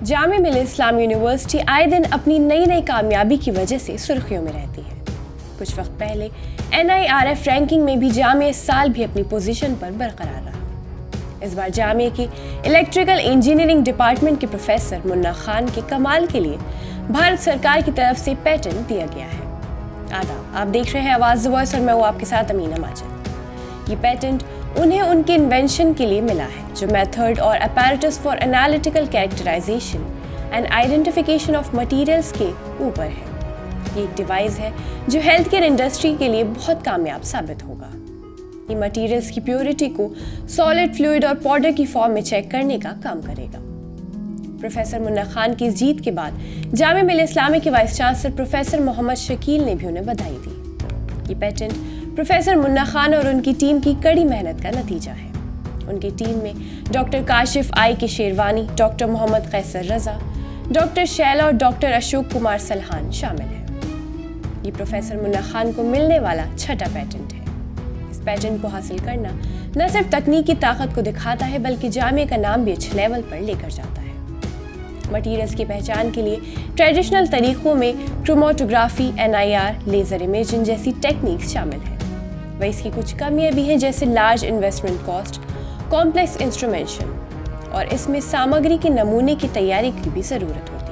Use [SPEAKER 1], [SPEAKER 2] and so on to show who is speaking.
[SPEAKER 1] Jamia Millia Islamia university आए दिन अपनी नई नई कामयाबी की वजह से सुर्खियों में रहती है। कुछ वक्त पहले NIRF रैंकिंग में भी जामिया इस साल भी अपनी पोजीशन पर बरकरार रहा। इस बार जामिया की इलेक्ट्रिकल इंजीनियरिंग डिपार्टमेंट के प्रोफेसर मुन्ना खान के कमाल के लिए भारत सरकार की तरफ से पेटेंट दिया गया है। आदाब, आप देख रहे हैं आवाज़ द वॉइस और मैं हूँ आपके साथ अमीना माजिद। ये पेटेंट उन्हें उनके इन्वेंशन के लिए मिला है जो मेथड और apparatus for analytical characterisation and identification of materials के ऊपर है। ये एक डिवाइस है जो हेल्थ केयर इंडस्ट्री के लिए बहुत कामयाब साबित होगा। ये मटेरियल्स की प्योरिटी को सॉलिड, फ्लूइड और पाउडर की फॉर्म में चेक करने का काम करेगा। प्रोफेसर मुन्ना खान की इस जीत के बाद जामिया मिल्लिया इस्लामिया के vice chancellor professor Mohammad Shakeel ने भी उन्हें बधाई दी। ये पेटेंट प्रोफेसर मुन्ना खान और उनकी टीम की कड़ी मेहनत का नतीजा है। उनकी टीम में डॉक्टर काशिफ के शेरवानी, डॉक्टर मोहम्मद कैसर रजा, डॉक्टर शैला और डॉक्टर अशोक कुमार सलहान शामिल हैं। ये प्रोफेसर मुन्ना खान को मिलने वाला छठा पेटेंट है। इस पेटेंट को हासिल करना न सिर्फ तकनीक की ताकत को दिखाता है बल्कि जामिया का नाम भी अच्छे लेवल पर लेकर जाता है। मटेरियल्स की पहचान के लिए ट्रेडिशनल तरीकों में क्रोमेटोग्राफी, NIR, लेज़र इमेजिंग जैसी टेक्निक्स शामिल हैं। वहीं इसकी कुछ कमियां भी हैं जैसे large investment cost, complex instrumentation और इसमें सामग्री के नमूने की तैयारी की भी ज़रूरत होती है।